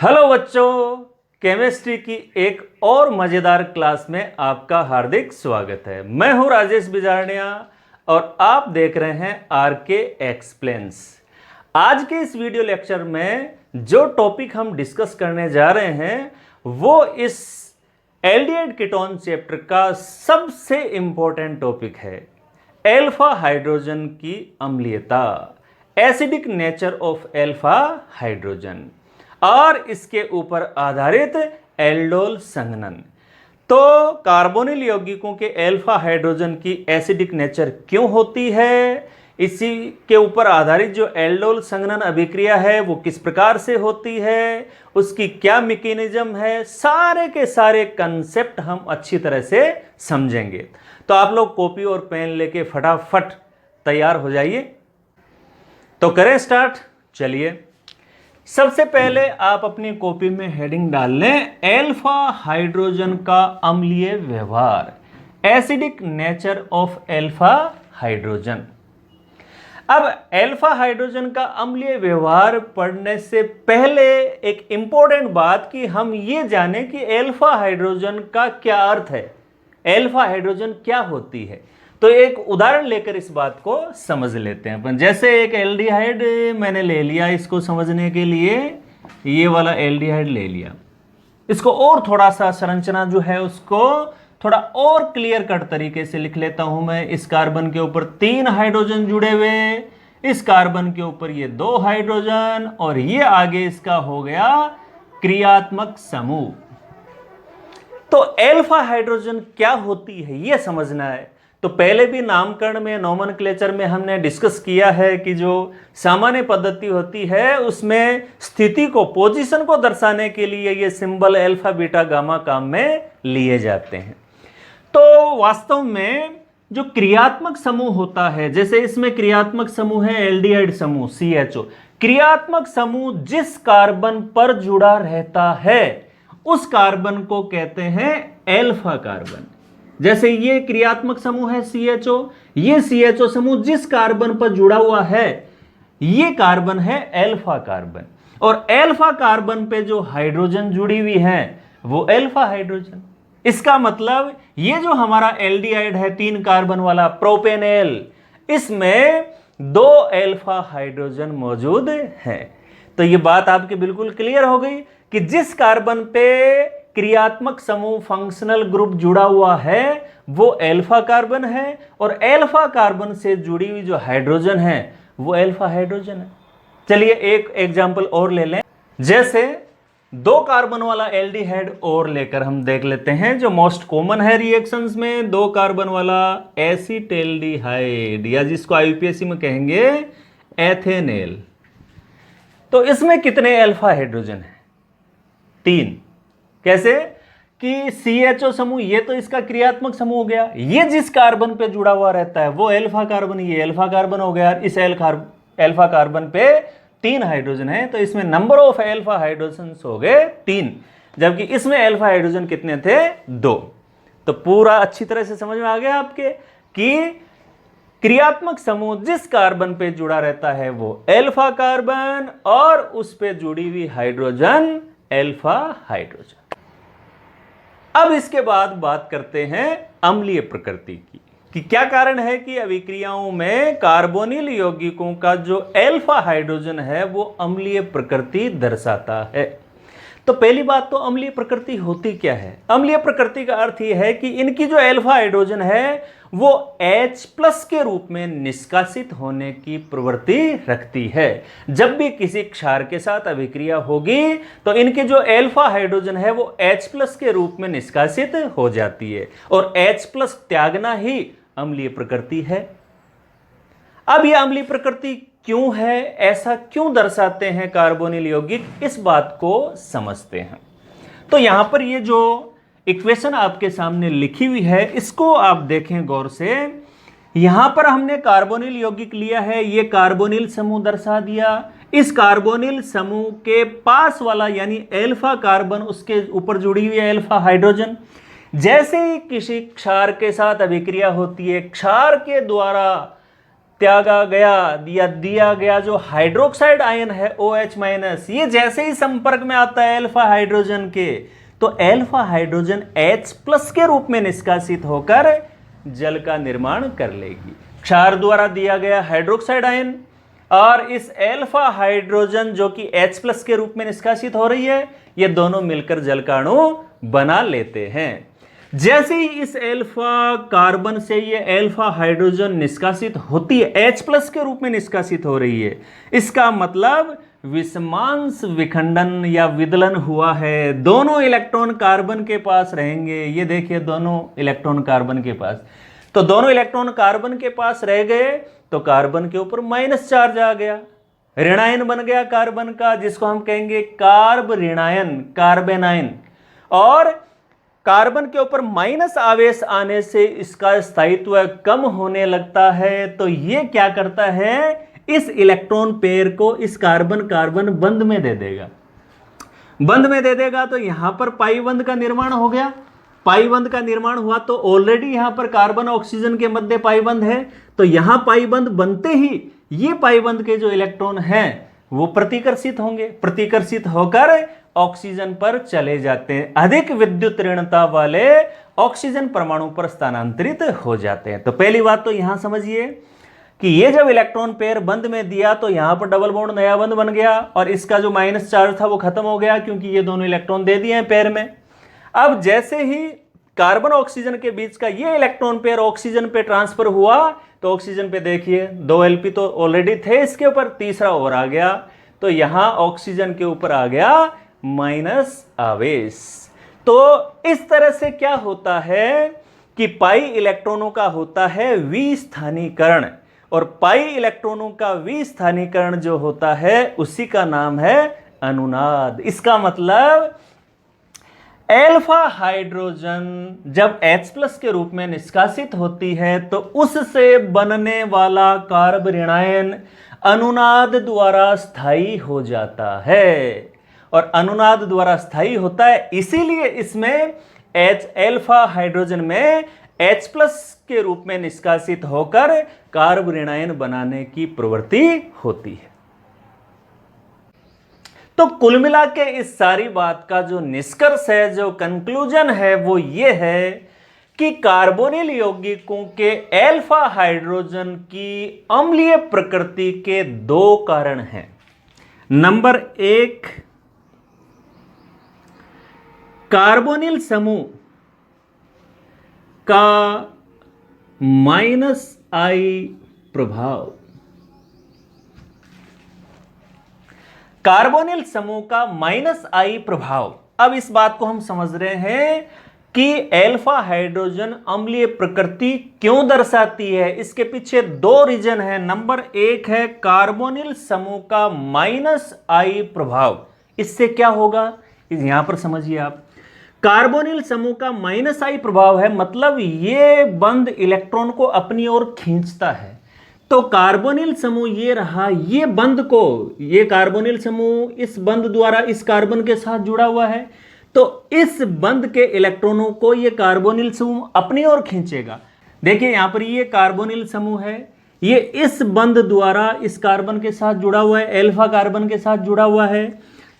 Hello बच्चों, chemistry की एक और मज़ेदार क्लास में आपका हार्दिक स्वागत है। मैं हूं राजेश बिजारनिया और आप देख रहे हैं आरके एक्सप्लेन्स। आज के इस वीडियो लेक्चर में जो टॉपिक हम डिस्कस करने जा रहे हैं वो इस एल्डिहाइड कीटोन चैप्टर का सबसे इंपॉर्टेंट टॉपिक है, अल्फा हाइड्रोजन की अम्लीयता, acidic nature of alpha hydrogen और इसके ऊपर आधारित एल्डोल संघनन। तो कार्बोनिल यौगिकों के अल्फा हाइड्रोजन की एसिडिक नेचर क्यों होती है, इसी के ऊपर आधारित जो एल्डोल संघनन अभिक्रिया है वो किस प्रकार से होती है, उसकी क्या मैकेनिज्म है, सारे के सारे कंसेप्ट हम अच्छी तरह से समझेंगे। तो आप लोग कॉपी और पेन लेके फटाफट तैयार हो जाइए। तो करें स्टार्ट। चलिए, सबसे पहले आप अपनी कॉपी में हेडिंग डाल लें, अल्फा हाइड्रोजन का अम्लीय व्यवहार, acidic nature of alpha hydrogen. अब अल्फा हाइड्रोजन का अम्लीय व्यवहार पढ़ने से पहले एक इंपॉर्टेंट बात कि हम ये जानें कि अल्फा हाइड्रोजन का क्या अर्थ है, अल्फा हाइड्रोजन क्या होती है। तो एक उदाहरण लेकर इस बात को समझ लेते हैं अपन। जैसे एक एल्डिहाइड मैंने ले लिया, इसको समझने के लिए ये वाला एल्डिहाइड ले लिया। इसको और थोड़ा सा संरचना जो है उसको थोड़ा और क्लियर कट तरीके से लिख लेता हूं मैं। इस कार्बन के ऊपर 3 हाइड्रोजन जुड़े हुए, इस कार्बन के ऊपर ये 2 हाइड्रोजन और ये आगे इसका हो गया क्रियात्मक समूह। तो अल्फा हाइड्रोजन क्या होती है ये समझना है। तो पहले भी नामकरण में, नोमेनक्लेचर में हमने डिस्कस किया है कि जो सामान्य पद्धति होती है उसमें स्थिति को, पोजीशन को दर्शाने के लिए ये सिंबल अल्फा बीटा गामा काम में लिए जाते हैं। तो वास्तव में जो क्रियात्मक समूह होता है, जैसे इसमें क्रियात्मक समूह है एल्डिहाइड समूह CHO, क्रियात्मक समूह जिस कार्बन पर जुड़ा रहता है उस कार्बन को कहते हैं अल्फा कार्बन। जैसे ये क्रियात्मक समूह है CHO, ये CHO समूह जिस कार्बन पर जुड़ा हुआ है ये कार्बन है अल्फा कार्बन, और अल्फा कार्बन पे जो हाइड्रोजन जुड़ी हुई है वो अल्फा हाइड्रोजन। इसका मतलब ये जो हमारा एल्डिहाइड है 3 कार्बन वाला प्रोपेनेल, इसमें 2 अल्फा हाइड्रोजन मौजूद है। तो ये बात आपकी बिल्कुल क्लियर हो गई कि जिस कार्बन पे क्रियात्मक समूह फंक्शनल ग्रुप जुड़ा हुआ है वो अल्फा कार्बन है, और अल्फा कार्बन से जुड़ी हुई जो हाइड्रोजन है वो अल्फा हाइड्रोजन है। चलिए एक एग्जांपल और ले लें। जैसे 2 कार्बन वाला एल्डिहाइड और लेकर हम देख लेते हैं, जो मोस्ट कॉमन है रिएक्शंस में, 2 कार्बन वाला एसीटेल्डिहाइड, या जिसको IUPAC में कहेंगे एथेनेल। तो इसमें कितने अल्फा हाइड्रोजन है? 3। कैसे कि CHO समूह ये तो इसका क्रियात्मक समूह हो गया, ये जिस कार्बन पे जुड़ा हुआ रहता है वो अल्फा कार्बन, ये अल्फा कार्बन हो गया। इस अल्फा कार्बन पे 3 हाइड्रोजन है, तो इसमें नंबर ऑफ अल्फा हाइड्रोजन हो गए 3, जबकि इसमें अल्फा हाइड्रोजन कितने थे? 2। तो पूरा अच्छी तरह से समझ में आ गया आपके कि क्रियात्मक समूह जिस कार्बन पे जुड़ा रहता है वो अल्फा कार्बन, और उस पे जुड़ी हुई हाइड्रोजन अल्फा हाइड्रोजन। अब इसके बाद बात करते हैं अम्लीय प्रकृति की, कि क्या कारण है कि अभिक्रियाओं में कार्बोनिल यौगिकों का जो अल्फा हाइड्रोजन है वो अम्लीय प्रकृति दर्शाता है। तो पहली बात तो अम्लीय प्रकृति होती क्या है? अम्लीय प्रकृति का अर्थ यह है कि इनकी जो अल्फा हाइड्रोजन है वो H+ के रूप में निष्कासित होने की प्रवृत्ति रखती है। जब भी किसी क्षार के साथ अभिक्रिया होगी तो इनके जो अल्फा हाइड्रोजन है वो H+ के रूप में निष्कासित हो जाती है, और H+ त्यागना ही अम्लीय प्रकृति है। अब यह अम्लीय प्रकृति क्यों है, ऐसा क्यों दर्शाते हैं कार्बोनिल यौगिक, इस बात को समझते हैं। तो यहां पर ये जो इक्वेशन आपके सामने लिखी हुई है इसको आप देखें गौर से। यहां पर हमने कार्बोनिल यौगिक लिया है, ये कार्बोनिल समूह दर्शा दिया। इस कार्बोनिल समूह के पास वाला यानी अल्फा कार्बन, उसके ऊपर जुड़ी हुई है अल्फा हाइड्रोजन। जैसे ही किसी क्षार के साथ अभिक्रिया होती है, क्षार के द्वारा त्यागा गया या दिया गया जो हाइड्रोक्साइड आयन है OH-, ये जैसे ही संपर्क में आता है अल्फा हाइड्रोजन के, तो अल्फा हाइड्रोजन H+ के रूप में निष्कासित होकर जल का निर्माण कर लेगी। क्षार द्वारा दिया गया हाइड्रोक्साइड आयन और इस अल्फा हाइड्रोजन जो कि H+ के रूप में निष्कासित हो रही है, ये दोनों मिलकर जल का अणु बना लेते हैं। जैसे ही इस अल्फा कार्बन से ये अल्फा हाइड्रोजन निष्कासित होती है, H+ के रूप में निष्कासित हो रही है, इसका मतलब विषमांश विखंडन या विदलन हुआ है। दोनों इलेक्ट्रॉन कार्बन के पास रहेंगे। ये देखिए दोनों इलेक्ट्रॉन कार्बन के पास, तो दोनों इलेक्ट्रॉन कार्बन के पास रह गए तो कार्बन के ऊपर माइनस चार्ज आ गया, ऋणायन बन गया कार्बन का, जिसको हम कहेंगे कार्ब ऋणायन, कार्बेनायन। और कार्बन के ऊपर माइनस आवेश आने से इसका स्थायित्व कम होने लगता है, तो ये क्या करता है, इस इलेक्ट्रॉन पेयर को इस कार्बन कार्बन बंध में दे देगा। बंध में दे देगा तो यहां पर पाई बंध का निर्माण हो गया। पाई बंध का निर्माण हुआ तो ऑलरेडी यहां पर कार्बन ऑक्सीजन के मध्य पाई बंध है, तो यहां पाई बंध बनते ही ये पाई बंध के जो इलेक्ट्रॉन हैं वो प्रतिकर्षित होंगे, प्रतिकर्षित होकर ऑक्सीजन पर चले जाते हैं, अधिक विद्युत ऋणता वाले ऑक्सीजन परमाणु पर स्थानांतरित हो जाते हैं। तो पहली बात तो यहां समझिए कि ये जब इलेक्ट्रॉन पेयर बंध में दिया तो यहां पर डबल बॉन्ड नया बंध बन गया और इसका जो माइनस चार्ज था वो खत्म हो गया, क्योंकि ये दोनों इलेक्ट्रॉन दे दिए हैं पेयर में। अब जैसे ही कार्बन ऑक्सीजन के बीच का ये इलेक्ट्रॉन पेयर ऑक्सीजन पे ट्रांसफर हुआ तो ऑक्सीजन पे देखिए 2 Lp तो ऑलरेडी थे, इसके ऊपर तीसरा और आ गया, तो यहां ऑक्सीजन के ऊपर आ गया माइनस आवेश। तो इस तरह से क्या होता है कि पाई इलेक्ट्रॉनों का होता है विस्थानीकरण, और पाई इलेक्ट्रॉनों का विस्थानीकरण जो होता है उसी का नाम है अनुनाद। इसका मतलब अल्फा हाइड्रोजन जब H+ के रूप में निष्कासित होती है तो उससे बनने वाला कार्ब ऋणायन अनुनाद द्वारा स्थायी हो जाता है, और अनुनाद द्वारा स्थायी होता है, इसीलिए इसमें अल्फा हाइड्रोजन में H+ के रूप में निष्कासित होकर कार्ब ऋणायन बनाने की प्रवृत्ति होती है। तो कुल मिला के इस सारी बात का जो निष्कर्ष है, जो कंक्लूजन है, वो ये है कि कार्बोनिल यौगिकों के अल्फा हाइड्रोजन की अम्लीय प्रकृति के 2 कारण हैं। नंबर 1, कार्बोनिल समूह का -I प्रभाव। कार्बोनिल समूह का -I प्रभाव। अब इस बात को हम समझ रहे हैं कि अल्फा हाइड्रोजन अम्लीय प्रकृति क्यों दर्शाती है। इसके पीछे 2 रीजन है। नंबर 1 है कार्बोनिल समूह का -I प्रभाव। इससे क्या होगा यहां पर समझिए आप, कार्बोनिल समूह का -I प्रभाव है, मतलब ये बंध इलेक्ट्रॉन को अपनी ओर खींचता है। तो कार्बोनिल समूह ये रहा, ये बंध को, ये कार्बोनिल समूह इस बंध द्वारा इस कार्बन के साथ जुड़ा हुआ है, तो इस बंध के इलेक्ट्रॉनों को ये कार्बोनिल समूह अपनी ओर खींचेगा। देखिए यहां पर ये कार्बोनिल समूह है, ये इस बंध द्वारा इस कार्बन के साथ जुड़ा हुआ है, अल्फा कार्बन के साथ जुड़ा हुआ है,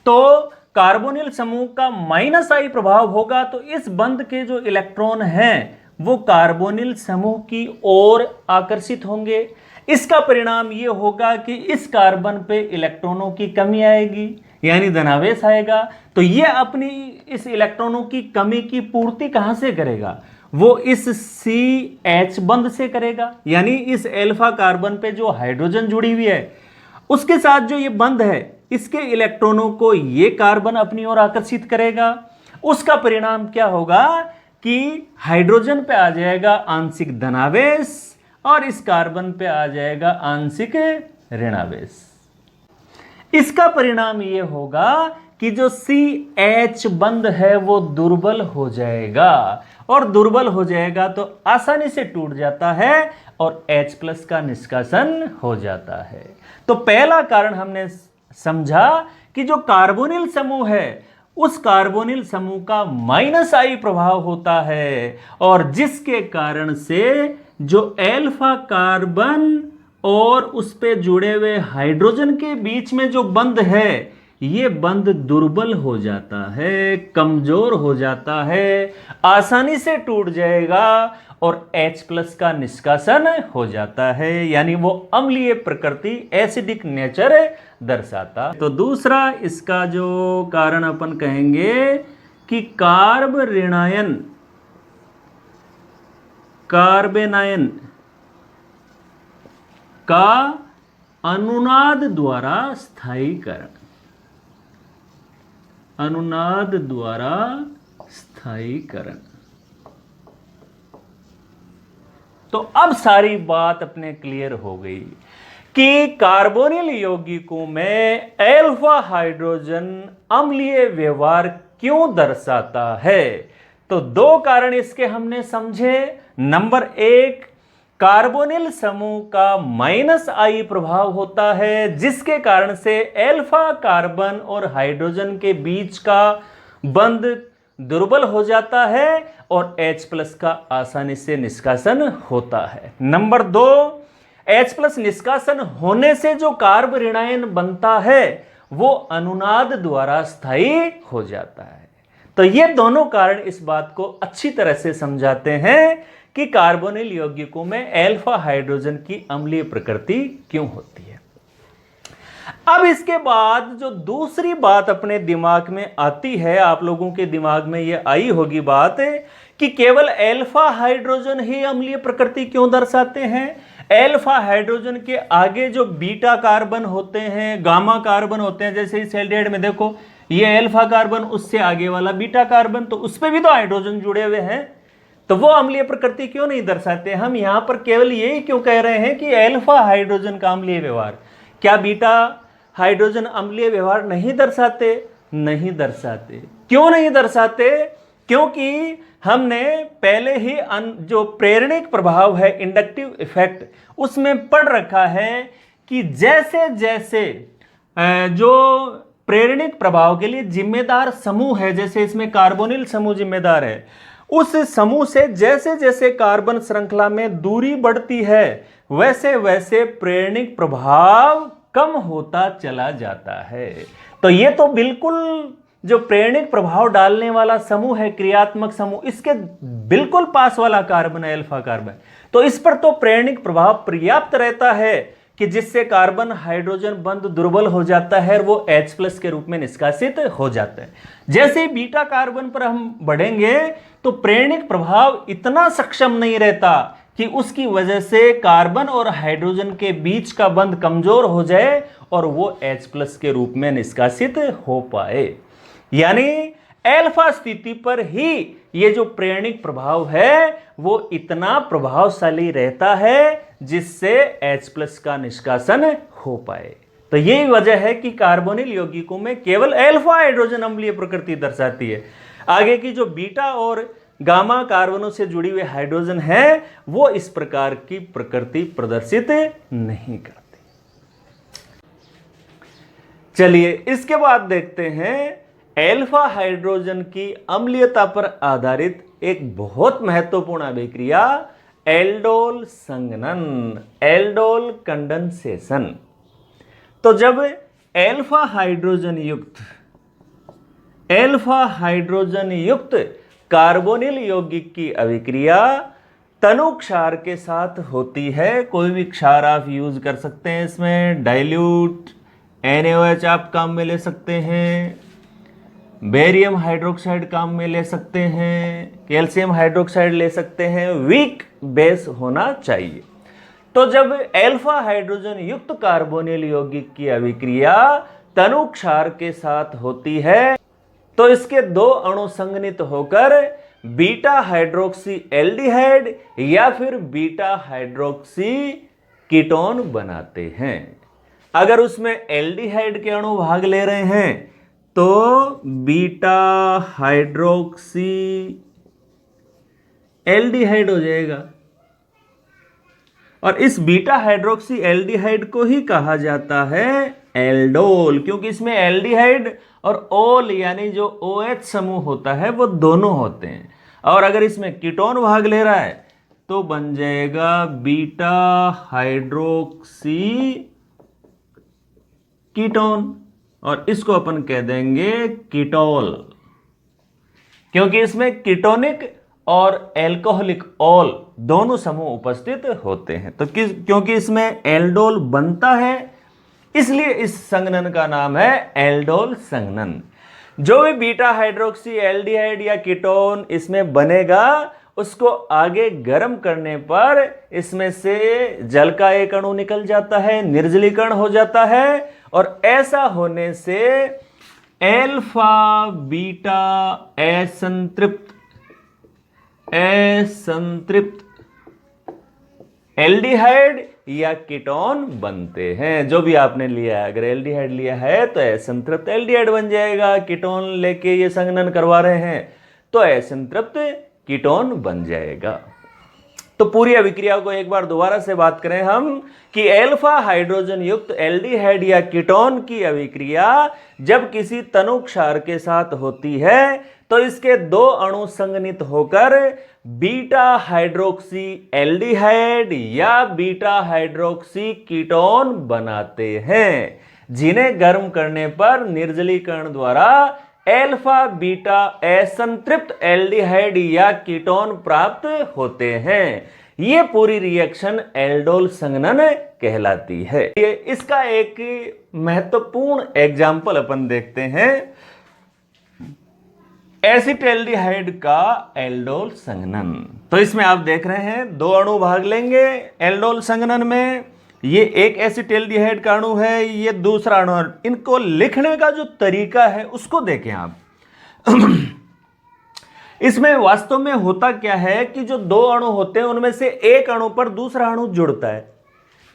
तो कार्बोनिल समूह का -I प्रभाव होगा, तो इस बंध के जो इलेक्ट्रॉन हैं वो कार्बोनिल समूह की ओर आकर्षित होंगे। इसका परिणाम ये होगा कि इस कार्बन पे इलेक्ट्रॉनों की कमी आएगी, यानी धनावेश आएगा। तो ये अपनी इस इलेक्ट्रॉनों की कमी की पूर्ति कहां से करेगा, वो इस CH बंध से करेगा, यानी इस अल्फा कार्बन पे जो हाइड्रोजन जुड़ी हुई है उसके साथ जो ये बंध है, इसके इलेक्ट्रॉनों को ये कार्बन अपनी ओर आकर्षित करेगा। उसका परिणाम क्या होगा कि हाइड्रोजन पे आ जाएगा आंशिक धनावेश और इस कार्बन पे आ जाएगा आंशिक ऋणावेश। इसका परिणाम ये होगा कि जो CH बंध है वो दुर्बल हो जाएगा, और दुर्बल हो जाएगा तो आसानी से टूट जाता है और H+ का निष्कासन हो जाता है। तो पहला कारण हमने समझा कि जो कार्बोनिल समूह है उस कार्बोनिल समूह का -I प्रभाव होता है, और जिसके कारण से जो अल्फा कार्बन और उस पे जुड़े हुए हाइड्रोजन के बीच में जो बंध है ये बंध दुर्बल हो जाता है, कमजोर हो जाता है, आसानी से टूट जाएगा और H+ का निष्कासन हो जाता है, यानी वो अम्लीय प्रकृति, एसिडिक नेचर दर्शाता। तो दूसरा इसका जो कारण अपन कहेंगे कि कार्ब ऋणायन, कार्बेनायन का अनुनाद द्वारा स्थायीकरण, अनुनाद द्वारा स्थायीकरण। तो अब सारी बात अपने क्लियर हो गई कि कार्बोनिल यौगिकों में अल्फा हाइड्रोजन अम्लीय व्यवहार क्यों दर्शाता है। तो दो कारण इसके हमने समझे। नंबर 1, कार्बोनिल समूह का -I प्रभाव होता है, जिसके कारण से अल्फा कार्बन और हाइड्रोजन के बीच का बंध दुर्बल हो जाता है और H+ का आसानी से निष्कासन होता है। नंबर 2, H+ निष्कासन होने से जो कार्ब ऋणायन बनता है वो अनुनाद द्वारा स्थायी हो जाता है। तो ये दोनों कारण इस बात को अच्छी तरह से समझाते हैं कि कार्बोनिल यौगिकों में अल्फा हाइड्रोजन की अम्लीय प्रकृति क्यों होती है। अब इसके बाद जो दूसरी बात अपने दिमाग में आती है, आप लोगों के दिमाग में ये आई होगी बात कि केवल अल्फा हाइड्रोजन ही अम्लीय प्रकृति क्यों दर्शाते हैं। अल्फा हाइड्रोजन के आगे जो बीटा कार्बन होते हैं, गामा कार्बन होते हैं, जैसे इस एल्डिहाइड में देखो ये अल्फा कार्बन, उससे आगे वाला बीटा कार्बन, तो उस पे भी तो हाइड्रोजन जुड़े हुए हैं, तो वो अम्लीय प्रकृति क्यों नहीं दर्शाते। हम यहां पर केवल यही क्यों कह रहे हैं कि अल्फा हाइड्रोजन का अम्लीय व्यवहार, क्या बीटा हाइड्रोजन अम्लीय व्यवहार नहीं दर्शाते? नहीं दर्शाते। क्यों नहीं दर्शाते? क्योंकि हमने पहले ही जो प्रेरणिक प्रभाव है, इंडक्टिव इफेक्ट, उसमें पढ़ रखा है कि जैसे जैसे जो प्रेरणिक प्रभाव के लिए जिम्मेदार समूह है, जैसे इसमें कार्बोनिल समूह जिम्मेदार है, उस समूह से जैसे जैसे कार्बन श्रृंखला में दूरी बढ़ती है वैसे वैसे प्रेरणिक प्रभाव कम होता चला जाता है। तो ये तो बिल्कुल जो प्रेरणिक प्रभाव डालने वाला समूह है, क्रियात्मक समूह, इसके बिल्कुल पास वाला कार्बन है अल्फा कार्बन, तो इस पर तो प्रेरणिक प्रभाव पर्याप्त रहता है कि जिससे कार्बन हाइड्रोजन बंध दुर्बल हो जाता है, वो H+ के रूप में निष्कासित हो जाता है। जैसे ही बीटा कार्बन पर हम बढ़ेंगे तो प्रेरणिक प्रभाव इतना सक्षम नहीं रहता कि उसकी वजह से कार्बन और हाइड्रोजन के बीच का बंध कमजोर हो जाए और वो H+ के रूप में निष्कासित हो पाए। यानी अल्फा स्थिति पर ही ये जो प्रेरणिक प्रभाव है वो इतना प्रभावशाली रहता है जिससे H+ का निष्कासन हो पाए। तो यही वजह है कि कार्बोनिल यौगिकों में केवल अल्फा हाइड्रोजन अम्लीय प्रकृति दर्शाती है। आगे की जो बीटा और गामा कार्बनों से जुड़ी हुई हाइड्रोजन है वो इस प्रकार की प्रकृति प्रदर्शित नहीं करती। चलिए इसके बाद देखते हैं अल्फा हाइड्रोजन की अम्लीयता पर आधारित एक बहुत महत्वपूर्ण अभिक्रिया, एल्डोल संघनन, एल्डोल कंडेंसेशन। तो जब अल्फा हाइड्रोजन युक्त कार्बोनिल यौगिक की अभिक्रिया तनु क्षार के साथ होती है, कोई भी क्षार आप यूज कर सकते हैं इसमें, डाइल्यूट, NaOH आप काम में ले सकते हैं, बेरियम हाइड्रोक्साइड काम में ले सकते हैं, कैल्शियम हाइड्रोक्साइड ले सकते हैं, वीक बेस होना चाहिए। तो जब अल्फा हाइड्रोजन युक्त कार्बोनिल यौगिक की अभिक्रिया तनु क्षार के साथ होती है तो इसके दो अणु संघनित होकर बीटा हाइड्रोक्सी एल्डिहाइड या फिर बीटा हाइड्रोक्सी कीटोन बनाते हैं। अगर उसमें एल्डिहाइड के अणु भाग ले रहे हैं तो बीटा हाइड्रोक्सी एल्डिहाइड हो जाएगा, और इस बीटा हाइड्रोक्सी एल्डिहाइड को ही कहा जाता है एल्डोल, क्योंकि इसमें एल्डिहाइड और ओल यानी जो OH समूह होता है वो दोनों होते हैं। और अगर इसमें कीटोन भाग ले रहा है तो बन जाएगा बीटा हाइड्रोक्सी कीटोन, और इसको अपन कह देंगे कीटोल, क्योंकि इसमें कीटोनिक और एल्कोहलिक ऑल दोनों समूह उपस्थित होते हैं। तो क्योंकि इसमें एल्डोल बनता है, इसलिए इस संघनन का नाम है एल्डोल संघनन। जो भी बीटा हाइड्रोक्सी एल्डिहाइड या कीटोन इसमें बनेगा, उसको आगे गर्म करने पर इसमें से जल का एक अणु निकल जाता है, निर्जलीकरण हो जाता है, और ऐसा होने से एल्फा बीटा असंतृप्त एल्डिहाइड या कीटोन बनते हैं। जो भी आपने लिया है, अगर एल्डिहाइड लिया है तो असंतृप्त एल्डिहाइड बन जाएगा, कीटोन लेके ये संघनन करवा रहे हैं तो असंतृप्त कीटोन बन जाएगा। तो पूरी अभिक्रिया को एक बार दोबारा से बात करें हम कि एल्फा हाइड्रोजन युक्त एल्डिहाइड या कीटोन की अभिक्रिया जब किसी तनु क्षार के साथ होती है तो इसके दो अणु संघनित होकर बीटा हाइड्रोक्सी एल्डिहाइड या बीटा हाइड्रोक्सी कीटोन बनाते हैं, जिन्हें गर्म करने पर निर्जलीकरण द्वारा एल्फा बीटा असंतृप्त एल्डिहाइड या कीटोन प्राप्त होते हैं। ये पूरी रिएक्शन एल्डोल संघनन कहलाती है। इसका एक महत्वपूर्ण एग्जाम्पल अपन देखते हैं, एसिटेल्डिहाइड का एल्डोल संघनन। तो इसमें आप देख रहे हैं दो अणु भाग लेंगे एल्डोल संघनन में। ये एक एसिटेल्डिहाइड का अणु है, ये दूसरा अणु है। इनको लिखने का जो तरीका है उसको देखें आप। इसमें वास्तव में होता क्या है कि जो दो अणु होते हैं उनमें से एक अणु पर दूसरा अणु जुड़ता है।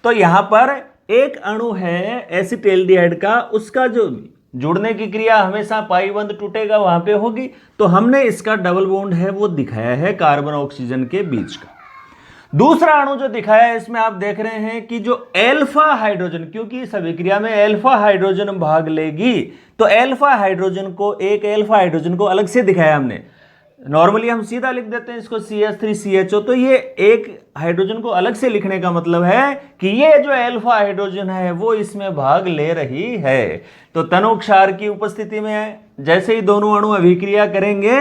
तो यहां पर एक अणु है एसिटेल्डिहाइड का, उसका जो जुड़ने की क्रिया हमेशा पाई बंध टूटेगा वहां पे होगी। तो हमने इसका डबल बॉन्ड है वो दिखाया है कार्बन ऑक्सीजन के बीच का। दूसरा अणु जो दिखाया है इसमें आप देख रहे हैं कि जो एल्फा हाइड्रोजन, क्योंकि इस अभिक्रिया में एल्फा हाइड्रोजन भाग लेगी, तो एल्फा हाइड्रोजन को, एक एल्फा हाइड्रोजन को अलग से दिखाया हमने। नॉर्मली हम सीधा लिख देते हैं इसको CH3CHO, तो ये एक हाइड्रोजन को अलग से लिखने का मतलब है कि ये जो एल्फा हाइड्रोजन है वो इसमें भाग ले रही है। तो तनु क्षार की उपस्थिति में जैसे ही दोनों अणु अभिक्रिया करेंगे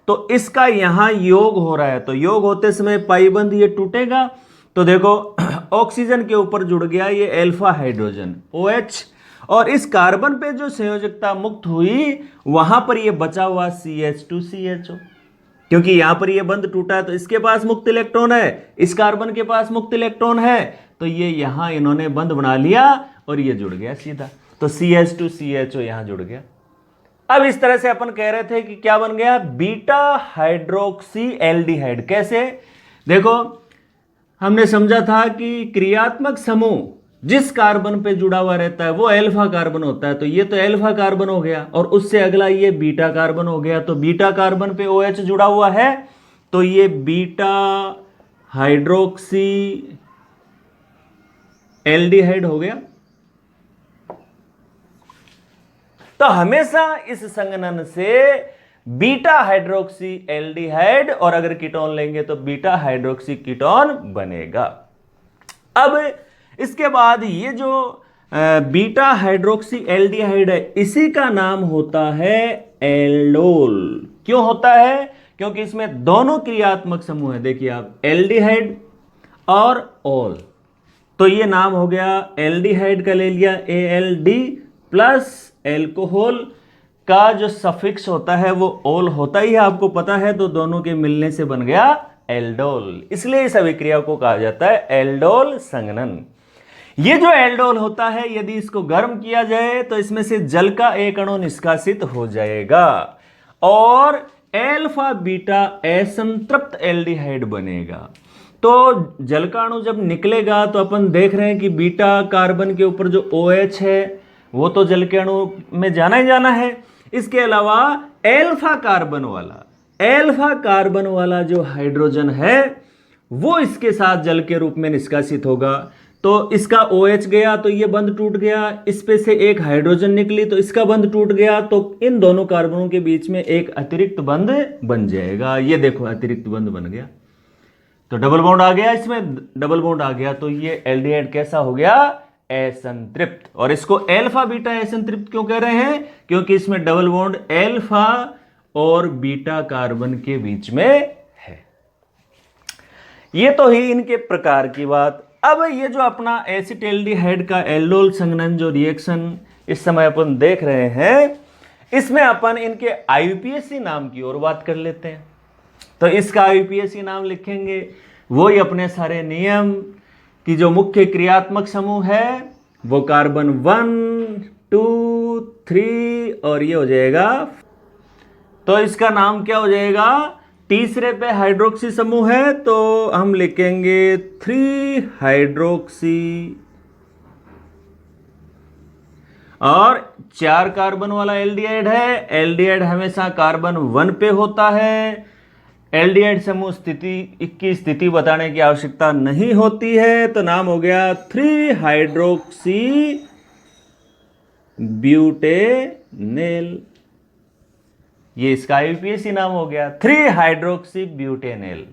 तो इसका यहां योग हो रहा है, तो योग होते समय पाई बंध ये टूटेगा। तो देखो ऑक्सीजन के ऊपर जुड़ गया ये एल्फा हाइड्रोजन OH, और इस कार्बन पे जो संयोजकता मुक्त हुई वहां पर ये बचा हुआ CH2CHO, क्योंकि यहां पर ये बंध टूटा है तो इसके पास मुक्त इलेक्ट्रॉन है, इस कार्बन के पास मुक्त इलेक्ट्रॉन है, तो ये यहां इन्होंने बंध बना लिया और ये जुड़ गया सीधा। तो CH2CHO यहां जुड़ गया। अब इस तरह से अपन कह रहे थे कि क्या बन गया, बीटा हाइड्रोक्सी एल्डिहाइड। कैसे, देखो हमने समझा था कि क्रियात्मक समूह जिस कार्बन पे जुड़ा हुआ रहता है वो अल्फा कार्बन होता है, तो ये तो अल्फा कार्बन हो गया, और उससे अगला ये बीटा कार्बन हो गया। तो बीटा कार्बन पे OH जुड़ा हुआ है तो ये बीटा हाइड्रोक्सी एल्डिहाइड हो गया। तो हमेशा इस संघनन से बीटा हाइड्रोक्सी एल्डिहाइड, और अगर कीटोन लेंगे तो बीटा हाइड्रोक्सी कीटोन बनेगा। अब इसके बाद ये जो बीटा हाइड्रोक्सी एल्डिहाइड है इसी का नाम होता है एल्डोल। क्यों होता है, क्योंकि इसमें दोनों क्रियात्मक समूह है। देखिए आप, एल्डिहाइड और ओल, तो ये नाम हो गया एल्डिहाइड का ले लिया ALD प्लस एल्कोहल का जो सफिक्स होता है वो ओल होता ही है, आपको पता है। तो दोनों के मिलने से बन गया एल्डोल, इसलिए इस अभिक्रिया को कहा जाता है एल्डोल संघनन। ये जो एल्डोल होता है यदि इसको गर्म किया जाए तो इसमें से जल का एक अणु निष्कासित हो जाएगा और एल्फा बीटा असंतृप्त एल्डिहाइड बनेगा। तो जल का अणु जब निकलेगा तो अपन देख रहे हैं कि बीटा कार्बन के ऊपर जो OH है वो तो जल के अणु में जाना ही जाना है। इसके अलावा एल्फा कार्बन वाला जो हाइड्रोजन है वो इसके साथ जल के रूप में निष्कासित होगा। तो इसका OH गया तो ये बंध टूट गया, इस पे से एक हाइड्रोजन निकली तो इसका बंध टूट गया, तो इन दोनों कार्बनों के बीच में एक अतिरिक्त बंध बन जाएगा। ये देखो अतिरिक्त बंध बन गया। तो डबल बॉन्ड आ गया, इसमें डबल बॉन्ड आ गया, तो ये एल्डिहाइड कैसा हो गया, असंतृप्त। और इसको अल्फा बीटा असंतृप्त क्यों कह रहे हैं, क्योंकि इसमें डबल बॉन्ड अल्फा और बीटा कार्बन के बीच में है। ये तो ही इनके प्रकार की बात। अब ये जो अपना एसिटाल्डिहाइड का एल्डोल संघनन जो रिएक्शन इस समय अपन देख रहे हैं, इसमें अपन इनके आईयूपीएसी नाम की ओर बात कर लेते हैं। तो इसका आईयूपीएसी नाम लिखेंगे, वही अपने सारे नियम की जो मुख्य क्रियात्मक समूह है वो कार्बन 1 2 3 और ये हो जाएगा। तो इसका नाम क्या हो जाएगा, तीसरे पे हाइड्रोक्सी समूह है तो हम लिखेंगे 3 हाइड्रोक्सी, और 4 कार्बन वाला एल्डिहाइड है। एल्डिहाइड हमेशा कार्बन 1 पे होता है। एल्डिहाइड समूह स्थिति की स्थिति बताने की आवश्यकता नहीं होती है, तो नाम हो गया 3 हाइड्रोक्सी ब्यूटेनेल। ये इसका आईयूपीएसी नाम हो गया 3 हाइड्रोक्सी ब्यूटेनेल।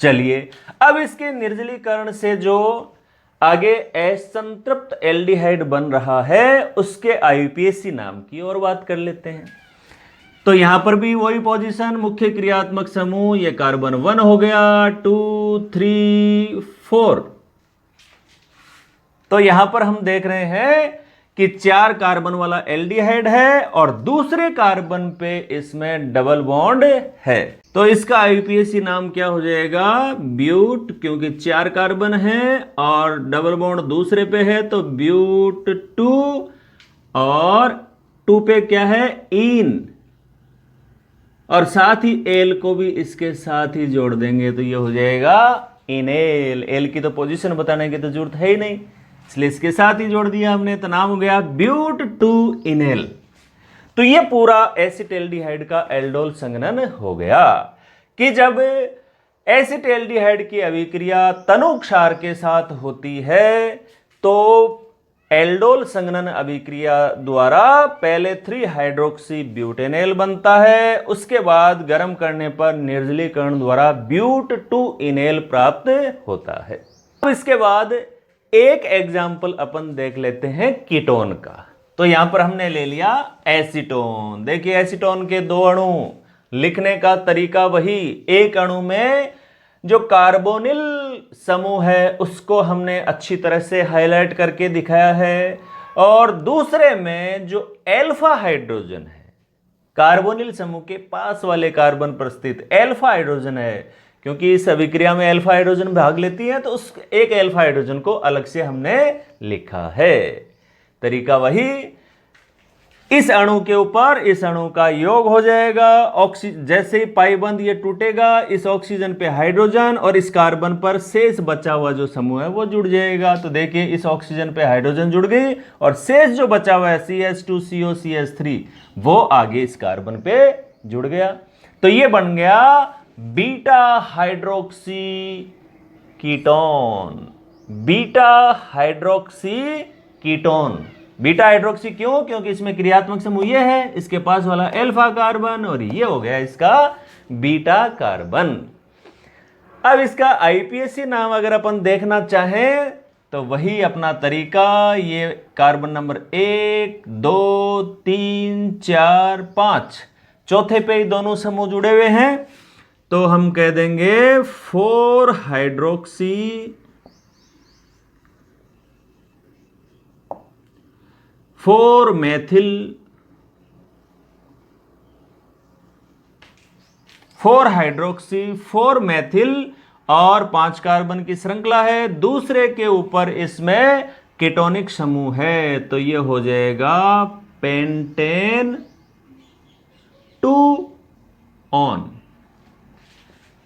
चलिए अब इसके निर्जलीकरण से जो आगे असंतृप्त एल्डिहाइड बन रहा है उसके आईयूपीएसी नाम की और बात कर लेते हैं। तो यहां पर भी वही पोजीशन, मुख्य क्रियात्मक समूह ये कार्बन 1 हो गया, 2 3 4। तो यहां पर हम देख रहे हैं कि 4 कार्बन वाला एल्डिहाइड है और दूसरे कार्बन पे इसमें डबल बॉन्ड है। तो इसका आईयूपीएसी नाम क्या हो जाएगा, ब्यूट, क्योंकि 4 कार्बन है और डबल बॉन्ड दूसरे पे है तो ब्यूट 2, और 2 पे क्या है, इन, और साथ ही एल को भी इसके साथ ही जोड़ देंगे तो ये हो जाएगा इनेल। एल की तो पोजीशन बताने की तो जरूरत है ही नहीं, इसलिए इसके साथ ही जोड़ दिया हमने, तो नाम हो गया ब्यूट 2 इनेल। तो ये पूरा एसिटाल्डिहाइड का एल्डोल संघनन हो गया कि जब एसिटाल्डिहाइड की अभिक्रिया तनु क्षार के साथ होती है तो एल्डोल संघनन अभिक्रिया द्वारा पहले 3 हाइड्रोक्सी ब्यूटेनेल बनता है, उसके बाद गर्म करने पर निर्जलीकरण द्वारा ब्यूट 2 इनेल प्राप्त होता है। अब इसके बाद एक एग्जाम्पल अपन देख लेते हैं कीटोन का। तो यहां पर हमने ले लिया एसीटोन। देखिए एसीटोन के 2 अणु, लिखने का तरीका वही, एक अणु में जो कार्बोनिल समूह है उसको हमने अच्छी तरह से हाईलाइट करके दिखाया है, और दूसरे में जो अल्फा हाइड्रोजन है, कार्बोनिल समूह के पास वाले कार्बन पर स्थित अल्फा हाइड्रोजन है, क्योंकि इस अभिक्रिया में अल्फा हाइड्रोजन भाग लेती है तो उस एक अल्फा हाइड्रोजन को अलग से हमने लिखा है। तरीका वही, इस अणु के ऊपर इस अणु का योग हो जाएगा, जैसे ही पाई बंद ये टूटेगा इस ऑक्सीजन पे हाइड्रोजन और इस कार्बन पर शेष बचा हुआ जो समूह है वो जुड़ जाएगा। तो देखिए इस ऑक्सीजन पे हाइड्रोजन जुड़ गई और शेष जो बचा हुआ है CH2CO CH3 वो आगे इस कार्बन पे जुड़ गया। तो ये बन गया beta hydroxy ketone. Beta hydroxy ketone, beta hydroxy क्यों, क्योंकि इसमें क्रियात्मक समूह ये है, इसके पास वाला अल्फा कार्बन, और ये हो गया इसका बीटा कार्बन। अब इसका आईयूपीएसी नाम अगर अपन देखना चाहें तो वही अपना तरीका, ये कार्बन नंबर 1 2 3 4 5, चौथे पे ही दोनों समूह जुड़े हुए हैं तो हम कह देंगे 4 हाइड्रोक्सी 4 मेथिल 4 हाइड्रोक्सी 4 मेथिल और 5 कार्बन की श्रृंखला है, दूसरे के ऊपर इसमें कीटोनिक समूह है तो ये हो जाएगा पेंटेन 2 ऑन।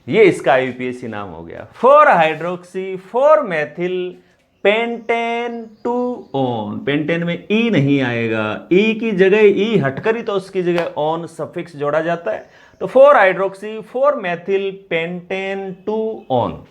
ये इसका आईयूपीएसी नाम हो गया 4 hydroxy 4 methyl pentane 2 on. Pentane में ई नहीं आएगा, ई की जगह ई हटकर ही तो उसकी जगह ऑन सफिक्स जोड़ा जाता है, तो 4 हाइड्रोक्सी 4 मेथिल पेंटेन 2 ऑन।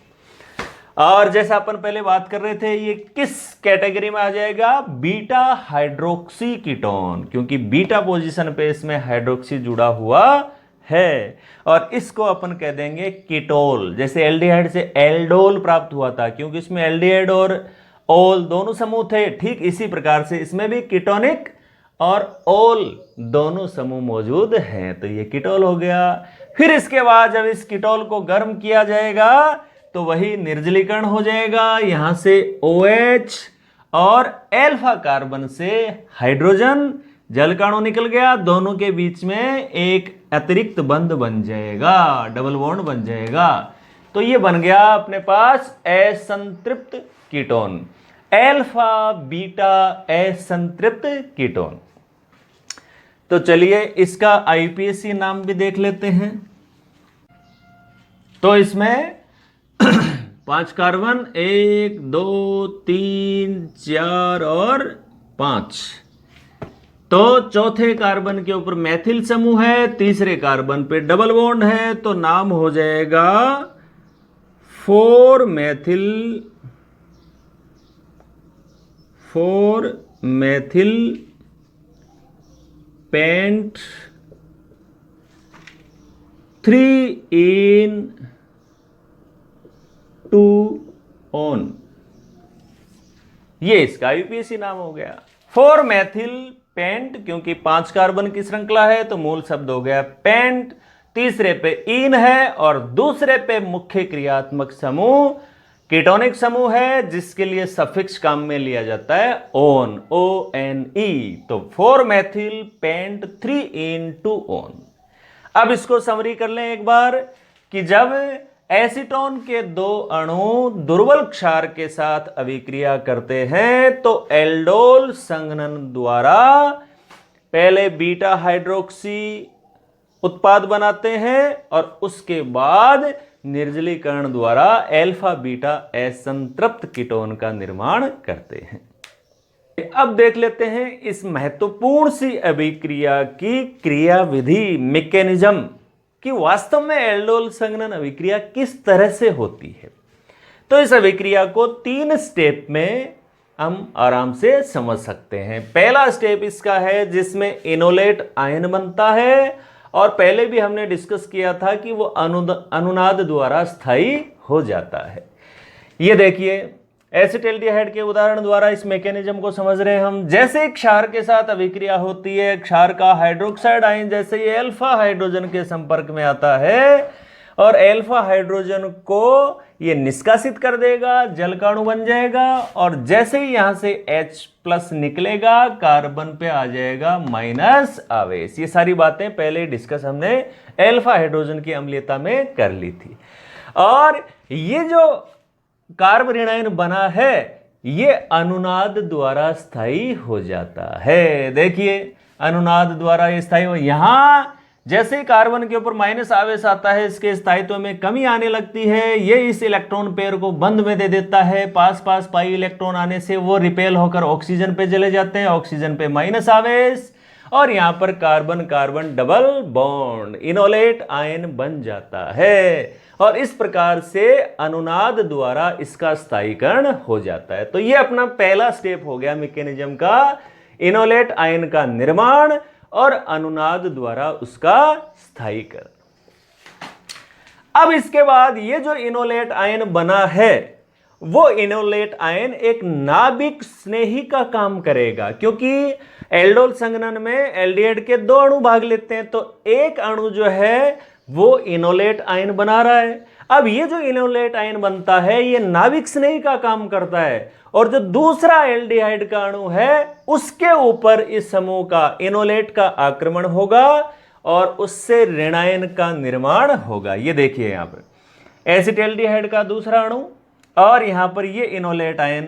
और जैसा अपन पहले बात कर रहे थे ये किस कैटेगरी में आ जाएगा, बीटा हाइड्रोक्सी कीटोन, क्योंकि बीटा पोजीशन पे इसमें हाइड्रोक्सी जुड़ा हुआ है, और इसको अपन कह देंगे कीटोल। जैसे एल्डिहाइड से एल्डोल प्राप्त हुआ था क्योंकि इसमें एल्डिहाइड और ओल दोनों समूह थे, ठीक इसी प्रकार से इसमें भी कीटोनिक और ओल दोनों समूह मौजूद हैं, तो ये कीटोल हो गया। फिर इसके बाद जब इस कीटोल को गर्म किया जाएगा तो वही निर्जलीकरण हो जाएगा, यहां से OH और एल्फा कार्बन से हाइड्रोजन जल का अणु निकल गया, दोनों के बीच में एक अतिरिक्त बंध बन जाएगा, डबल बॉन्ड बन जाएगा। तो ये बन गया अपने पास असंतृप्त कीटोन, एल्फा बीटा असंतृप्त कीटोन। तो चलिए इसका IUPAC नाम भी देख लेते हैं। तो इसमें 5 कार्बन, 1 2 3 4 और 5। तो चौथे कार्बन के ऊपर मैथिल समूह है, तीसरे कार्बन पे डबल बॉन्ड है, तो नाम हो जाएगा 4 मैथिल पेंट 3in2on, ये इसका IUPAC नाम हो गया। 4 मैथिल पेंट, क्योंकि 5 कार्बन की श्रृंखला है तो मूल शब्द हो गया पेंट, तीसरे पे इन है और दूसरे पे मुख्य क्रियात्मक समूह कीटोनिक समूह है जिसके लिए सफिक्स काम में लिया जाता है ओन, ONE। तो 4 मैथिल पेंट 3in2on। अब इसको समरी कर लें एक बार कि जब एसीटोन के 2 अणु दुर्बल क्षार के साथ अभिक्रिया करते हैं तो एल्डोल संघनन द्वारा पहले बीटा हाइड्रोक्सी उत्पाद बनाते हैं और उसके बाद निर्जलीकरण द्वारा अल्फा बीटा असंतृप्त कीटोन का निर्माण करते हैं। अब देख लेते हैं इस महत्वपूर्ण सी अभिक्रिया की क्रियाविधि, मैकेनिज्म कि वास्तव में एल्डोल संघनन अभिक्रिया किस तरह से होती है। तो इस अभिक्रिया को 3 स्टेप में हम आराम से समझ सकते हैं। पहला स्टेप इसका है जिसमें इनोलेट आयन बनता है, और पहले भी हमने डिस्कस किया था कि वो अनुनाद द्वारा स्थायी हो जाता है। ये देखिए एसिटाल्डिहाइड के उदाहरण द्वारा इस मैकेनिज्म को समझ रहे हैं हम। जैसे क्षार के साथ अभिक्रिया होती है, क्षार का हाइड्रोक्साइड आयन जैसे ये अल्फा हाइड्रोजन के संपर्क में आता है और अल्फा हाइड्रोजन को ये निष्कासित कर देगा, जल का अणु बन जाएगा, और जैसे ही यहां से H+ निकलेगा कार्बन पे आ जाएगा माइनस आवेश। ये सारी बातें पहले डिस्कस हमने अल्फा हाइड्रोजन की अम्लीयता में कर ली थी। और ये जो कार्ब ऋणायन बना है ये अनुनाद द्वारा स्थायी हो जाता है। देखिए अनुनाद द्वारा ये स्थायी हो, यहां जैसे ही कार्बन के ऊपर माइनस आवेश आता है इसके स्थायित्व में कमी आने लगती है, ये इस इलेक्ट्रॉन पेयर को बंद में दे देता है। पास पास पाई इलेक्ट्रॉन आने से वो रिपेल होकर ऑक्सीजन पे चले जाते हैं, ऑक्सीजन पे माइनस आवेश, और यहां पर carbon carbon double bond enolate ion बन जाता है, और इस प्रकार से अनुनाद द्वारा इसका स्थायीकरण हो जाता है। तो ये अपना पहला स्टेप हो गया मैकेनिज्म का, इनोलेट आयन का निर्माण और अनुनाद द्वारा उसका स्थायीकरण। अब इसके बाद ये जो इनोलेट आयन बना है वो इनोलेट आयन एक नाभिक स्नेही का काम करेगा, क्योंकि एल्डोल संघनन में एल्डिहाइड के 2 अणु भाग लेते हैं, तो एक अणु जो है वो इनोलेट आयन बना रहा है। अब ये जो इनोलेट आयन बनता है ये नाभिक स्नेही का काम करता है, और जो दूसरा एल्डिहाइड का अणु है उसके ऊपर इस समूह का इनोलेट का आक्रमण होगा और उससे ऋणायन का निर्माण होगा। ये देखिए यहां पर एसिटाल्डिहाइड का दूसरा अणु और यहां पर ये इनोलेट आयन,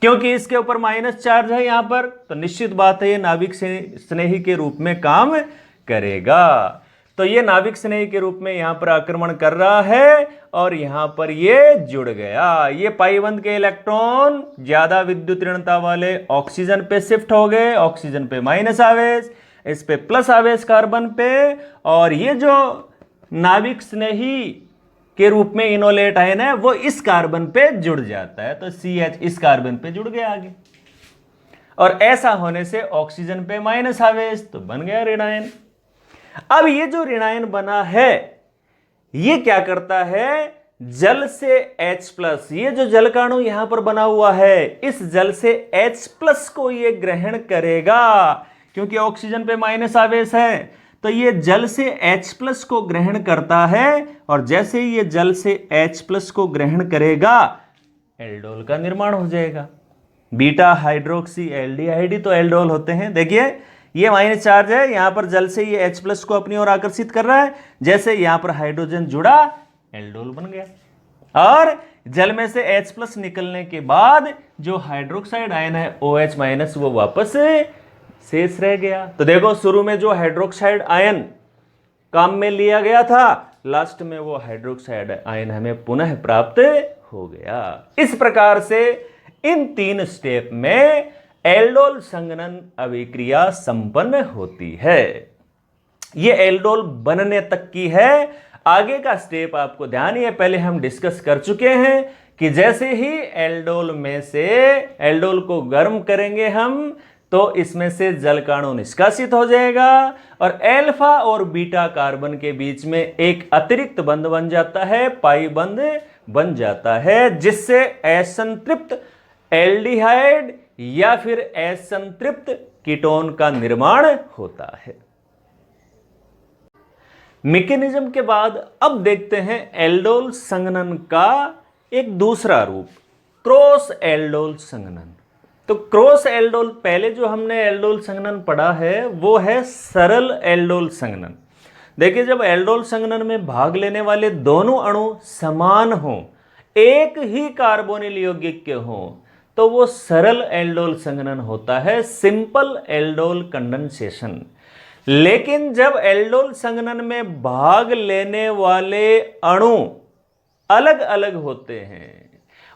क्योंकि इसके ऊपर माइनस चार्ज है यहां पर, तो निश्चित बात है ये नाभिक स्नेही के रूप में काम करेगा। तो ये नाभिक स्नेही के रूप में यहां पर आक्रमण कर रहा है और यहां पर ये जुड़ गया। ये पाईबंध के इलेक्ट्रॉन ज्यादा विद्युत ऋणता वाले ऑक्सीजन पे शिफ्ट हो गए, ऑक्सीजन पे माइनस आवेश, इस पे प्लस आवेश कार्बन पे, और ये जो नाभिक स्नेही के रूप में इनोलेट आयन है वो इस कार्बन पे जुड़ जाता है, तो CH इस कार्बन पे जुड़ गया आगे, और ऐसा होने से ऑक्सीजन पे माइनस आवेश, तो बन गया ऋणायन। अब ये जो ऋणायन बना है ये क्या करता है, जल से H+, ये जो जल का अणु यहां पर बना हुआ है, इस जल से H+ को ये ग्रहण करेगा, क्योंकि ऑक्सीजन पे माइनस आवेश है, तो ये जल से H+ को ग्रहण करता है, और जैसे ये जल से H+ को ग्रहण करेगा एल्डोल का निर्माण हो जाएगा। बीटा हाइड्रोक्सी एल्डिहाइड ही तो एल्डोल होते हैं। देखिए ये माइनस चार्ज है, यहां पर जल से ये H+ को अपनी ओर आकर्षित कर रहा है, जैसे यहां पर हाइड्रोजन जुड़ा एल्डोल बन गया, और जल में से H+ निकलने के बाद जो हाइड्रोक्साइड आयन है OH- वो वापस शेष रह गया। तो देखो शुरू में जो हाइड्रोक्साइड आयन काम में लिया गया था, लास्ट में वो हाइड्रोक्साइड आयन हमें पुनः प्राप्त हो गया। इस प्रकार से इन 3 स्टेप में एल्डोल संघनन अभिक्रिया संपन्न होती है। ये एल्डोल बनने तक की है। आगे का स्टेप आपको ध्यान है, पहले हम डिस्कस कर चुके हैं कि जैसे ही एल्डोल में से एल्डोल को गर्म करेंगे हम, तो इसमें से जल का अणु निष्कासित हो जाएगा, और अल्फा और बीटा कार्बन के बीच में एक अतिरिक्त बंध बन जाता है, पाई बंध बन जाता है, जिससे असंतृप्त एल्डिहाइड या फिर असंतृप्त कीटोन का निर्माण होता है। मैकेनिज्म के बाद अब देखते हैं एल्डोल संघनन का एक दूसरा रूप, क्रॉस एल्डोल संघनन। तो क्रॉस एल्डोल, पहले जो हमने एल्डोल संघनन पढ़ा है वो है सरल एल्डोल संघनन। देखिए जब एल्डोल संघनन में भाग लेने वाले दोनों अणु समान हों, एक ही कार्बोनिल यौगिक के हों, तो वो सरल एल्डोल संघनन होता है, सिंपल एल्डोल कंडेंसेशन। लेकिन जब एल्डोल संघनन में भाग लेने वाले अणु अलग अलग होते हैं,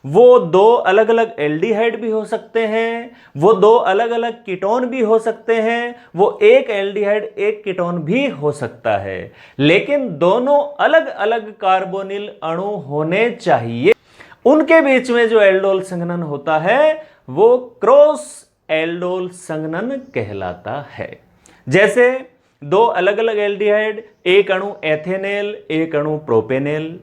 वो 2 अलग अलग एल्डिहाइड भी हो सकते हैं, वो 2 अलग अलग कीटोन भी हो सकते हैं, वो एक एल्डिहाइड एक कीटोन भी हो सकता है, लेकिन दोनों अलग अलग कार्बोनिल अणु होने चाहिए। उनके बीच में जो एल्डोल संघनन होता है वो क्रॉस एल्डोल संघनन कहलाता है। जैसे 2 अलग अलग एल्डिहाइड, एक अणु एथेनेल एक अणु प्रोपेनेल,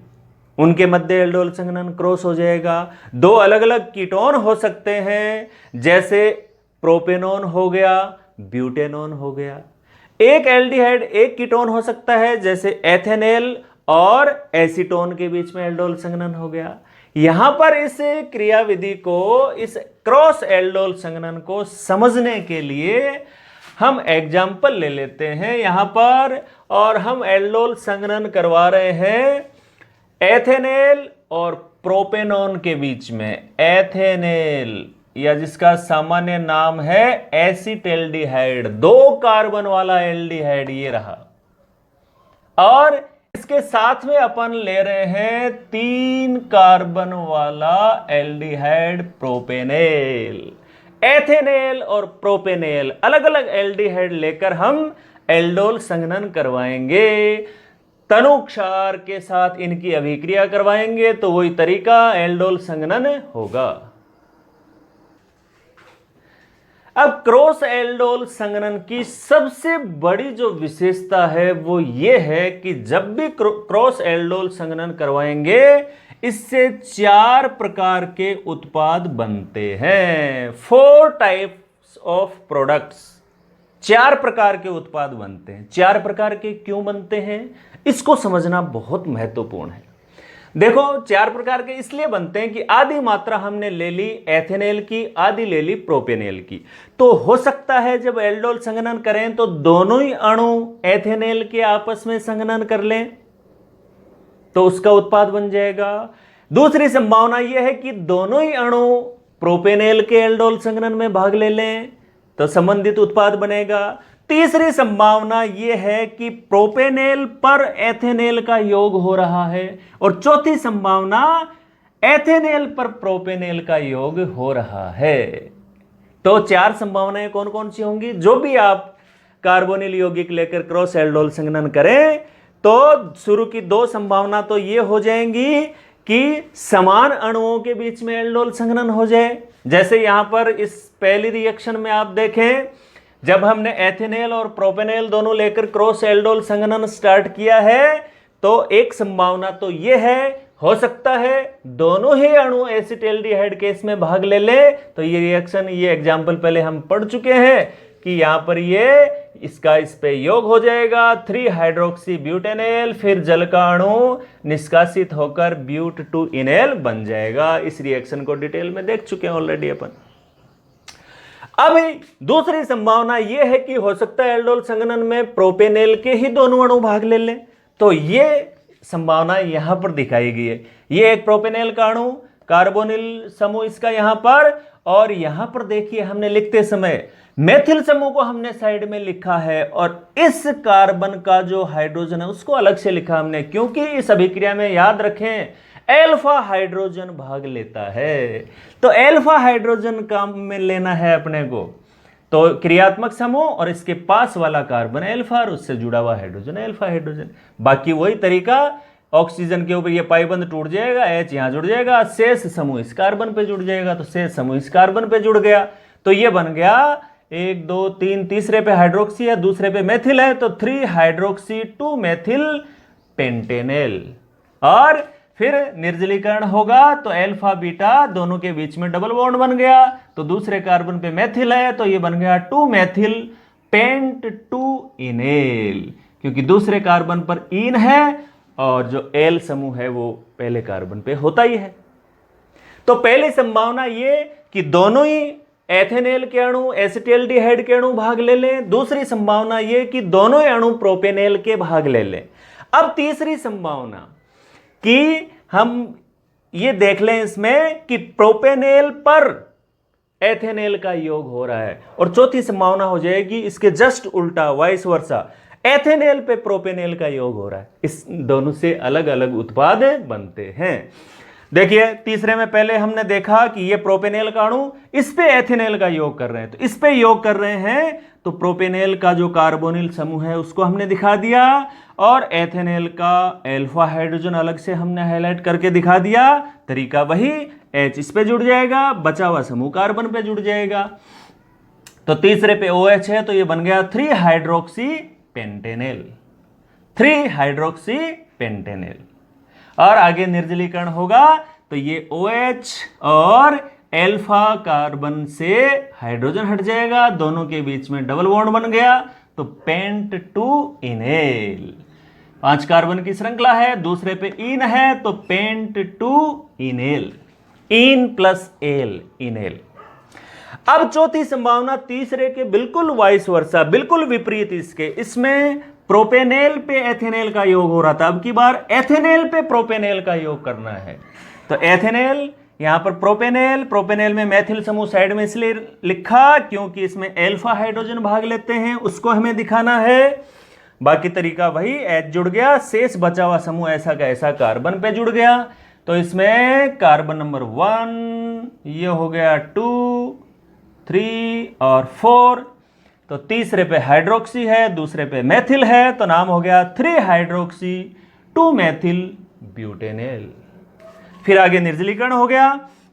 उनके मध्य एल्डोल संघनन क्रॉस हो जाएगा। 2 अलग अलग कीटोन हो सकते हैं, जैसे प्रोपेनॉन हो गया, ब्यूटेनॉन हो गया। एक एल्डिहाइड एक कीटोन हो सकता है, जैसे एथेनेल और एसीटोन के बीच में एल्डोल संघनन हो गया। यहां पर इस क्रियाविधि को, इस क्रॉस एल्डोल संघनन को समझने के लिए हम एग्जाम्पल ले लेते हैं यहां पर, और हम एल्डोल संघनन करवा रहे हैं एथेनेल और प्रोपेनॉन के बीच में। एथेनेल या जिसका सामान्य नाम है एसिटेल्डिहाइड, 2 कार्बन वाला एल्डिहाइड ये रहा, और इसके साथ में अपन ले रहे हैं 3 कार्बन वाला एल्डिहाइड प्रोपेनेल। एथेनेल और प्रोपेनेल अलग अलग एल्डिहाइड लेकर हम एल्डोल संघनन करवाएंगे, तनुक्षार के साथ इनकी अभिक्रिया करवाएंगे, तो वही तरीका एल्डोल संघनन होगा। अब क्रॉस एल्डोल संघनन की सबसे बड़ी जो विशेषता है वो ये है कि जब भी क्रॉस एल्डोल संघनन करवाएंगे, इससे 4 प्रकार के उत्पाद बनते हैं। 4 टाइप्स ऑफ प्रोडक्ट्स, 4 प्रकार के उत्पाद बनते हैं। 4 प्रकार के क्यों बनते हैं, इसको समझना बहुत महत्वपूर्ण है। देखो 4 प्रकार के इसलिए बनते हैं कि आधी मात्रा हमने ले ली एथेनेल की, आधी ले ली प्रोपेनेल की, तो हो सकता है जब एल्डोल संघनन करें तो दोनों ही अणु एथेनेल के आपस में संघनन कर लें, तो उसका उत्पाद बन जाएगा। दूसरी संभावना यह है कि दोनों ही अणु प्रोपेनेल के एल्डोल संघनन में भाग ले लें, तो संबंधित उत्पाद बनेगा। तीसरी संभावना यह है कि प्रोपेनेल पर एथेनेल का योग हो रहा है, और चौथी संभावना एथेनेल पर प्रोपेनेल का योग हो रहा है। तो 4 संभावनाएं कौन कौन सी होंगी? जो भी आप कार्बोनिल यौगिक लेकर क्रॉस एल्डोल संघनन करें, तो शुरू की 2 संभावना तो ये हो जाएंगी कि समान अणुओं के बीच में एल्डोल संघनन हो जाए। जैसे यहां पर इस पहली रिएक्शन में आप देखें जब हमने एथेनेल और प्रोपेनेल दोनों लेकर क्रॉस एल्डोल संघनन स्टार्ट किया है तो एक संभावना तो ये है, हो सकता है दोनों ही अणु एसिटाल्डिहाइड केस में भाग ले ले। तो ये रिएक्शन, ये एग्जांपल पहले हम पढ़ चुके हैं कि यहां पर ये इसका इस पे योग हो जाएगा 3 हाइड्रोक्सी ब्यूटेनेल, फिर जल का अणु निष्कासित होकर ब्यूट 2 इनेल बन जाएगा। इस रिएक्शन को डिटेल में देख चुके हैं ऑलरेडी अपन। अब दूसरी संभावना यह है कि हो सकता है एल्डोल संघनन में प्रोपेनेल के ही दोनों अणु भाग ले लें। तो ये संभावना यहां पर दिखाई गई है। ये एक प्रोपेनेल का अणु, कार्बोनिल समूह इसका यहां पर, और यहां पर देखिए हमने लिखते समय मेथिल समूह को हमने साइड में लिखा है और इस कार्बन का जो हाइड्रोजन है उसको अलग से लिखा हमने, क्योंकि इस अभिक्रिया में याद रखें एल्फा हाइड्रोजन भाग लेता है। तो एल्फा हाइड्रोजन काम में लेना है अपने को। तो क्रियात्मक समूह और इसके पास वाला कार्बन एल्फा और उससे जुड़ा हुआ हाइड्रोजन एल्फा हाइड्रोजन। बाकी वही तरीका, ऑक्सीजन के ऊपर ये पाइबंद टूट जाएगा, H यहां जुड़ जाएगा, शेष समूह इस कार्बन पे जुड़ जाएगा, तो शेष समूह इस कार्बन पे जुड़ गया। तो ये बन गया 1 2 3, तीसरे पे हाइड्रोक्सी है, दूसरे पे मेथिल है, तो 3 हाइड्रोक्सी 2 मेथिल पेंटेनेल। और फिर निर्जलीकरण होगा तो एल्फा बीटा दोनों के बीच में डबल बॉन्ड बन गया, तो दूसरे कार्बन पे मेथिल है तो ये बन गया 2 मेथिल पेंट 2 इनेल, क्योंकि दूसरे कार्बन पर इन है और जो एल समूह है वो पहले कार्बन पे होता ही है। तो पहली संभावना ये कि दोनों ही एथेनेल के अणु एसिटाल्डिहाइड के अणु भाग ले लें। दूसरी संभावना ये कि दोनों ही अणु प्रोपेनेल के भाग ले लें। अब तीसरी संभावना कि हम ये देख लें इसमें कि प्रोपेनेल पर एथेनेल का योग हो रहा है, और चौथी संभावना हो जाएगी इसके जस्ट उल्टा, वाइस वर्सा, एथेनेल पे प्रोपेनेल का योग हो रहा है। इस दोनों से अलग अलग उत्पाद बनते हैं। देखिए तीसरे में पहले हमने देखा कि ये प्रोपेनेल का अणु इस पे एथेनेल का योग कर रहे हैं, तो इस पे योग कर रहे हैं तो प्रोपेनेल का जो कार्बोनिल समूह है उसको हमने दिखा दिया, और एथेनेल का एल्फा हाइड्रोजन अलग से हमने हाईलाइट करके दिखा दिया। तरीका वही, H इस पे जुड़ जाएगा, बचा हुआ समूह कार्बन पे जुड़ जाएगा। तो तीसरे पे OH है तो ये बन गया 3 हाइड्रोक्सी पेंटेनेल, 3 हाइड्रोक्सी पेंटेनेल। और आगे निर्जलीकरण होगा तो ये OH और एल्फा कार्बन से हाइड्रोजन हट जाएगा, दोनों के बीच में डबल बॉन्ड बन गया, तो पेंट 2 इनेल। 5 कार्बन की श्रृंखला है, दूसरे पे इन है तो पेंट 2 इनेल, इन प्लस एल इनेल। अब चौथी संभावना तीसरे के बिल्कुल वाइस वर्सा, बिल्कुल विपरीत इसके। इसमें प्रोपेनेल पे एथेनेल का योग हो रहा था, अब की बार एथेनेल पे प्रोपेनेल का योग करना है। तो एथेनेल, यहां पर प्रोपेनेल, प्रोपेनेल में मेथिल समूह साइड में इसलिए लिखा क्योंकि इसमें एल्फा हाइड्रोजन भाग लेते हैं, उसको हमें दिखाना है। बाकी तरीका वही, H जुड़ गया, शेष बचा हुआ समूह ऐसा का ऐसा कार्बन पे जुड़ गया। तो इसमें कार्बन नंबर 1, ये हो गया 2, 3 और 4, तो तीसरे पे हाइड्रोक्सी है, दूसरे पे मेथिल है, तो नाम हो गया 3 हाइड्रोक्सी 2 मेथिल ब्यूटेनेल। फिर आगे निर्जलीकरण हो गया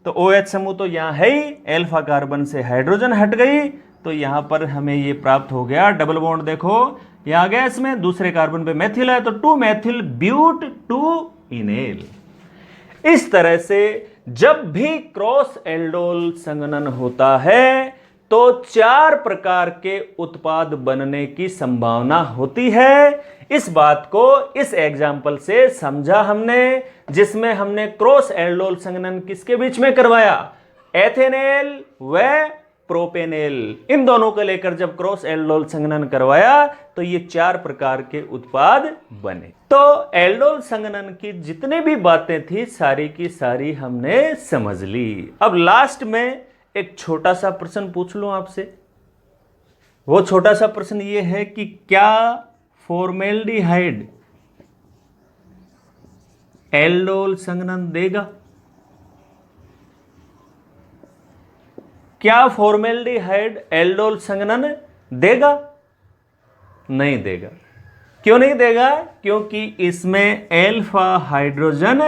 तो OH समूह तो यहां है ही, एल्फा कार्बन से हाइड्रोजन हट गई, तो यहां पर हमें ये प्राप्त हो गया डबल बॉन्ड। देखो यहां आ गया, इसमें दूसरे कार्बन पे मेथिल है तो 2 मेथिल ब्यूट 2 इनेल। इस तरह से जब भी क्रॉस एल्डोल संघनन होता है तो 4 प्रकार के उत्पाद बनने की संभावना होती है। इस बात को इस एग्जाम्पल से समझा हमने, जिसमें हमने क्रॉस एल्डोल संघनन किसके बीच में करवाया, एथेनेल व प्रोपेनेल, इन दोनों को लेकर जब क्रॉस एल्डोल संघनन करवाया तो ये 4 प्रकार के उत्पाद बने। तो एल्डोल संघनन की जितनी भी बातें थी सारी की सारी हमने समझ ली। अब लास्ट में एक छोटा सा प्रश्न पूछ लूं आपसे। वो छोटा सा प्रश्न ये है कि क्या फॉर्मेल्डिहाइड एल्डोल संघनन देगा? क्या फॉर्मेल्डिहाइड एल्डोल संघनन देगा? नहीं देगा। क्यों नहीं देगा? क्योंकि इसमें एल्फा हाइड्रोजन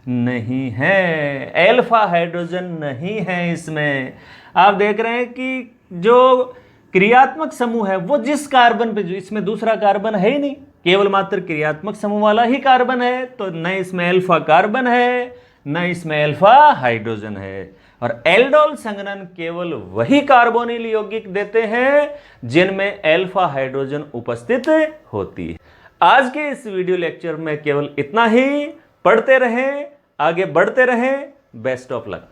नहीं है, एल्फा हाइड्रोजन नहीं है इसमें। आप देख रहे हैं कि जो क्रियात्मक समूह है वो जिस कार्बन पे, जो इसमें दूसरा कार्बन है ही नहीं, केवल मात्र क्रियात्मक समूह वाला ही कार्बन है, तो न इसमें अल्फा कार्बन है न इसमें अल्फा हाइड्रोजन है। और एल्डोल संघनन केवल वही कार्बोनिल यौगिक देते हैं जिनमें अल्फा हाइड्रोजन उपस्थित होती है। आज के इस वीडियो लेक्चर में केवल इतना ही। पढ़ते रहें, आगे बढ़ते रहें। Best of luck.